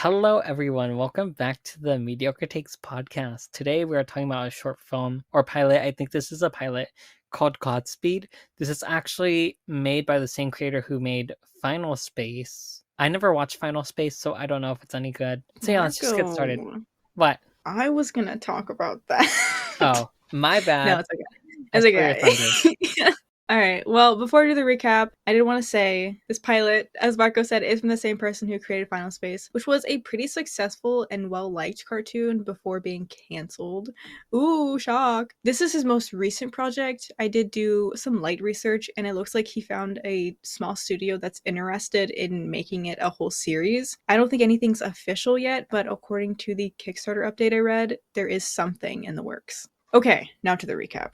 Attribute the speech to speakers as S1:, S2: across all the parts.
S1: Hello, everyone. Welcome back to the Mediocre Takes podcast. Today, we are talking about a short film or pilot. I think this is a pilot called Godspeed. This is actually made by the same creator who made Final Space. I never watched Final Space, so I don't know if it's any good. So, yeah, let's just get started.
S2: Marco,
S1: What?
S2: I was gonna talk about that.
S1: Oh, my
S2: No,
S1: bad.
S2: it's okay.
S1: I
S2: It's
S1: stole your thunder.
S2: okay. All right. Well, before I do the recap, I did want to say this pilot, as Marco said, is from the same person who created Final Space, which was a pretty successful and well-liked cartoon before being canceled. Ooh, shock. This is his most recent project. I did do some light research, and it looks like he found a small studio that's interested in making it a whole series. I don't think anything's official yet, but according to the Kickstarter update I read, there is something in the works. Okay, now to the recap.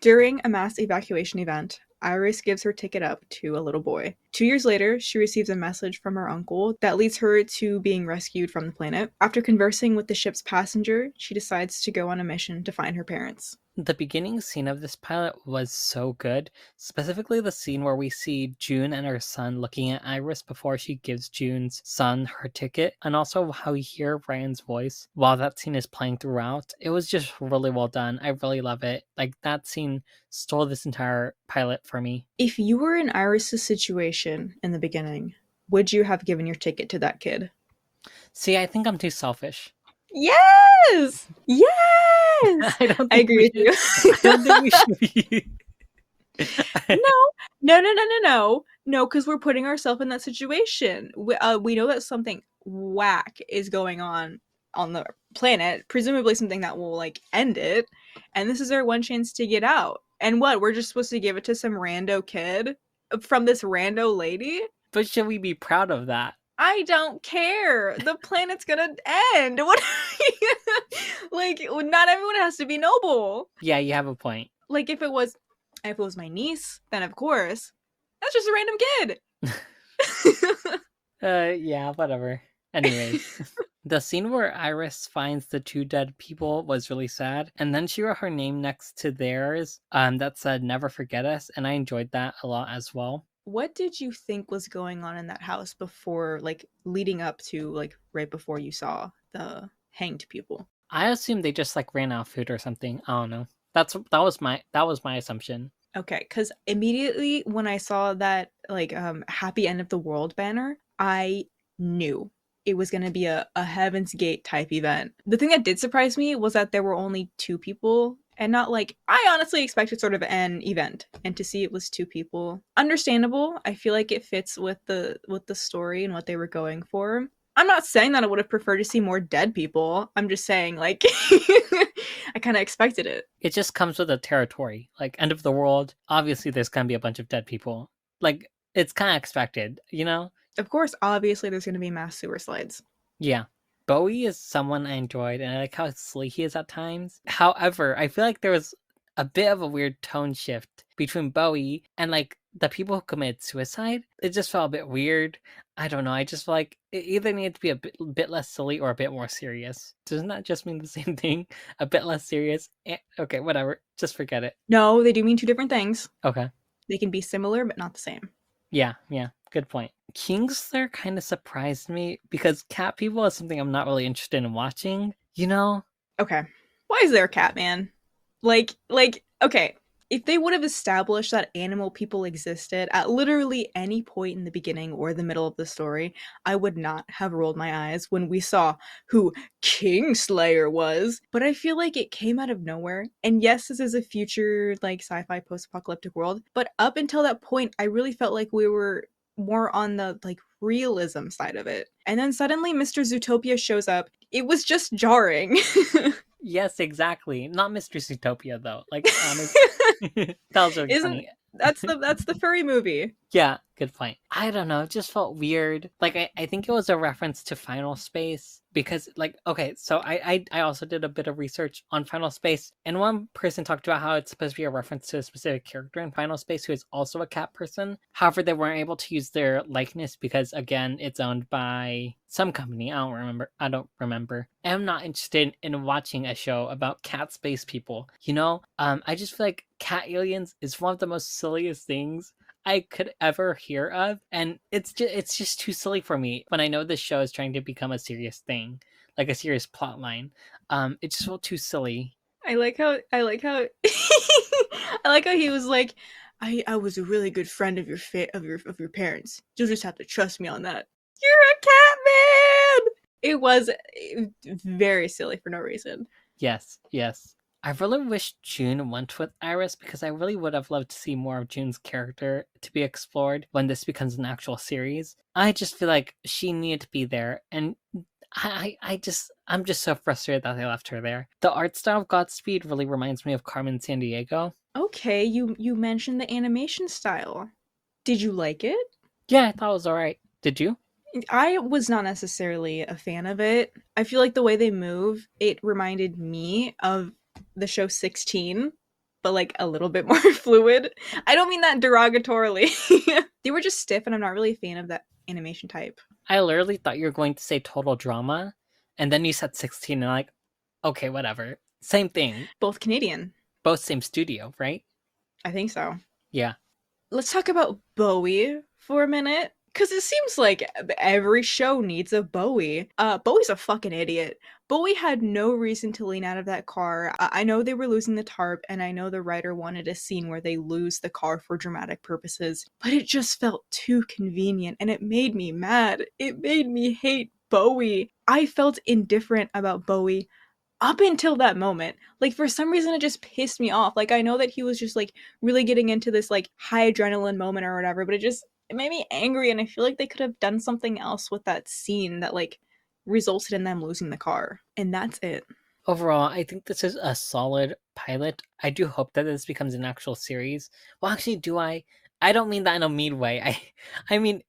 S2: During a mass evacuation event, Iris gives her ticket up to a little boy. 2 years later, she receives a message from her uncle that leads her to being rescued from the planet. After conversing with the ship's passenger, she decides to go on a mission to find her parents.
S1: The beginning scene of this pilot was so good, specifically the scene where we see June and her son looking at Iris before she gives June's son her ticket, and also how we hear Ryan's voice while that scene is playing throughout. It was just really well done. I really love it. Like, that scene stole this entire pilot for me.
S2: If you were in Iris's situation in the beginning, would you have given your ticket to that kid?
S1: See, I think I'm too selfish.
S2: Yes! Yes!
S1: I
S2: I agree with you.
S1: I don't think we should be.
S2: No, because we're putting ourselves in that situation. We know that something whack is going on the planet, presumably something that will, like, end it, and this is our one chance to get out. And what, we're just supposed to give it to some rando kid from this rando lady?
S1: But should we be proud of that?
S2: I don't care. The planet's gonna end. What? Like, not everyone has to be noble.
S1: Yeah, you have a point.
S2: Like, if it was my niece, then of course, that's just a random kid.
S1: Yeah, whatever. Anyways, the scene where Iris finds the two dead people was really sad, and then she wrote her name next to theirs, that said "Never forget us," and I enjoyed that a lot as well.
S2: What did you think was going on in that house before, like, leading up to, like, right before you saw the hanged people?
S1: I assumed they just like ran out of food or something. I don't know. That was my assumption.
S2: Okay, because immediately when I saw that, like, happy end of the world banner, I knew it was going to be a Heaven's Gate type event. The thing that did surprise me was that there were only two people, and not, like, I honestly expected sort of an event, and to see it was two people. Understandable. I feel like it fits with the story and what they were going for. I'm not saying that I would have preferred to see more dead people. I'm just saying, like, I kind of expected it.
S1: It just comes with the territory. Like, end of the world, obviously there's gonna be a bunch of dead people. Like, it's kind of expected, you know?
S2: Of course, obviously, there's going to be mass sewer slides.
S1: Yeah. Bowie is someone I enjoyed, and I like how silly he is at times. However, I feel like there was a bit of a weird tone shift between Bowie and, like, the people who committed suicide. It just felt a bit weird. I don't know. I just feel like it either needed to be a bit less silly or a bit more serious. Doesn't that just mean the same thing? A bit less serious? Okay, whatever. Just forget it.
S2: No, they do mean two different things.
S1: Okay.
S2: They can be similar, but not the same.
S1: Yeah. Good point. Kingslayer kind of surprised me because cat people is something I'm not really interested in watching, you know?
S2: Okay. Why is there a cat man? Like, okay. If they would have established that animal people existed at literally any point in the beginning or the middle of the story, I would not have rolled my eyes when we saw who Kingslayer was. But I feel like it came out of nowhere. And yes, this is a future, like, sci-fi post-apocalyptic world, but up until that point, I really felt like we were more on the, like, realism side of it. And then suddenly Mr. Zootopia shows up. It was just jarring.
S1: Yes, exactly. Not Mr. Zootopia though. Like, honestly, that was really funny.
S2: That's the furry movie.
S1: Yeah, good point. I don't know, it just felt weird. Like, I think it was a reference to Final Space because, like, okay, so I also did a bit of research on Final Space, and one person talked about how it's supposed to be a reference to a specific character in Final Space who is also a cat person. However, they weren't able to use their likeness because, again, it's owned by some company. I don't remember. I'm not interested in watching a show about cat space people. You know, I just feel like cat aliens is one of the most silliest things I could ever hear of, and it's just too silly for me when I know this show is trying to become a serious thing, like a serious plot line. It just felt too silly.
S2: I like how I like how he was like, I was a really good friend of your parents. You'll just have to trust me on that. You're a cat man. It was very silly for no reason.
S1: Yes, yes. I really wish June went with Iris because I really would have loved to see more of June's character to be explored when this becomes an actual series. I just feel like she needed to be there, and I'm just so frustrated that they left her there. The art style of Godspeed really reminds me of Carmen Sandiego.
S2: Okay, you mentioned the animation style. Did you like it?
S1: Yeah, I thought it was alright. Did you?
S2: I was not necessarily a fan of it. I feel like the way they move, it reminded me of the show 16, but like a little bit more fluid. I don't mean that derogatorily. They were just stiff, and I'm not really a fan of that animation type.
S1: I literally thought you were going to say total drama, and then you said 16, and I'm like, okay, whatever. Same thing.
S2: Both Canadian.
S1: Both same studio, right?
S2: I think so.
S1: Yeah.
S2: Let's talk about Bowie for a minute. Because it seems like every show needs a Bowie. Bowie's a fucking idiot. Bowie had no reason to lean out of that car. I know they were losing the tarp, and I know the writer wanted a scene where they lose the car for dramatic purposes, but it just felt too convenient, and it made me mad. It made me hate Bowie. I felt indifferent about Bowie up until that moment. Like, for some reason it just pissed me off. Like, I know that he was just like really getting into this like high adrenaline moment or whatever, but it made me angry, and I feel like they could have done something else with that scene that like resulted in them losing the car. And that's it.
S1: Overall, I think this is a solid pilot. I do hope that this becomes an actual series. Well, actually, do I? I don't mean that in a mean way. I mean,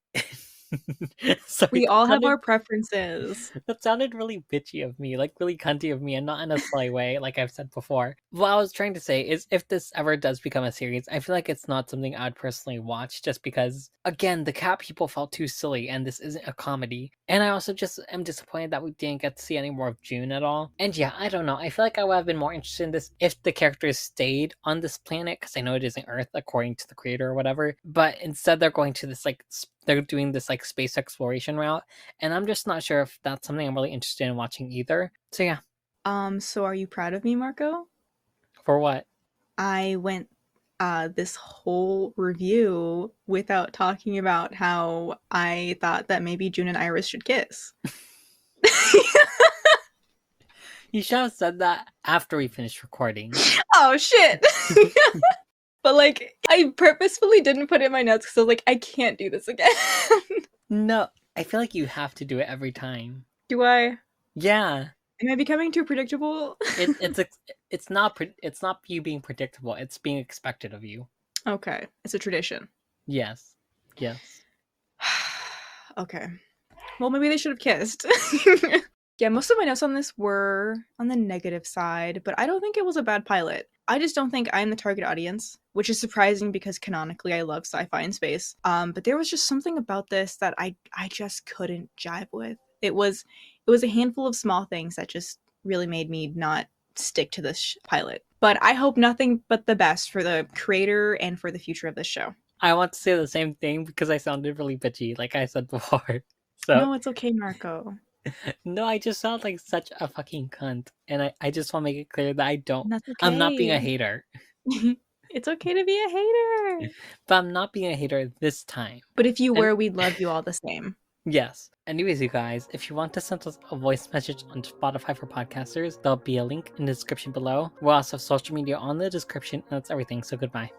S1: sorry,
S2: We all have our preferences.
S1: that sounded really bitchy of me, like really cunty of me, and not in a sly way, like I've said before. What I was trying to say is, if this ever does become a series, I feel like it's not something I'd personally watch, just because, again, the cat people felt too silly, and this isn't a comedy. And I also just am disappointed that we didn't get to see any more of June at all. And yeah, I don't know. I feel like I would have been more interested in this if the characters stayed on this planet, because I know it isn't Earth according to the creator or whatever. But instead, they're going to this like they're doing this like space exploration route, and I'm just not sure if that's something I'm really interested in watching either. So yeah.
S2: So are you proud of me, Marco?
S1: For what?
S2: I went this whole review without talking about how I thought that maybe June and Iris should kiss.
S1: You should have said that after we finished recording.
S2: Oh shit. But like, I purposefully didn't put it in my notes because I was like, I can't do this again.
S1: No, I feel like you have to do it every time.
S2: Do I?
S1: Yeah.
S2: Am I becoming too predictable?
S1: It's not you being predictable. It's being expected of you.
S2: Okay, it's a tradition.
S1: Yes. Yes.
S2: Okay. Well, maybe they should have kissed. Yeah, most of my notes on this were on the negative side, but I don't think it was a bad pilot. I just don't think I'm the target audience, which is surprising because canonically I love sci-fi and space. But there was just something about this that I just couldn't jive with. It was a handful of small things that just really made me not stick to this pilot. But I hope nothing but the best for the creator and for the future of this show.
S1: I want to say the same thing because I sounded really bitchy, like I said before. So
S2: No, it's okay, Marco.
S1: no, I just sound like such a fucking cunt, and I just want to make it clear that I don't.
S2: That's okay.
S1: I'm not being a hater,
S2: It's okay to be a hater.
S1: but I'm not being a hater this time.
S2: But if you were, we'd love you all the same.
S1: Yes. Anyways, you guys, if you want to send us a voice message on Spotify for podcasters, there'll be a link in the description below. We'll also have social media on the description, and that's everything. So goodbye.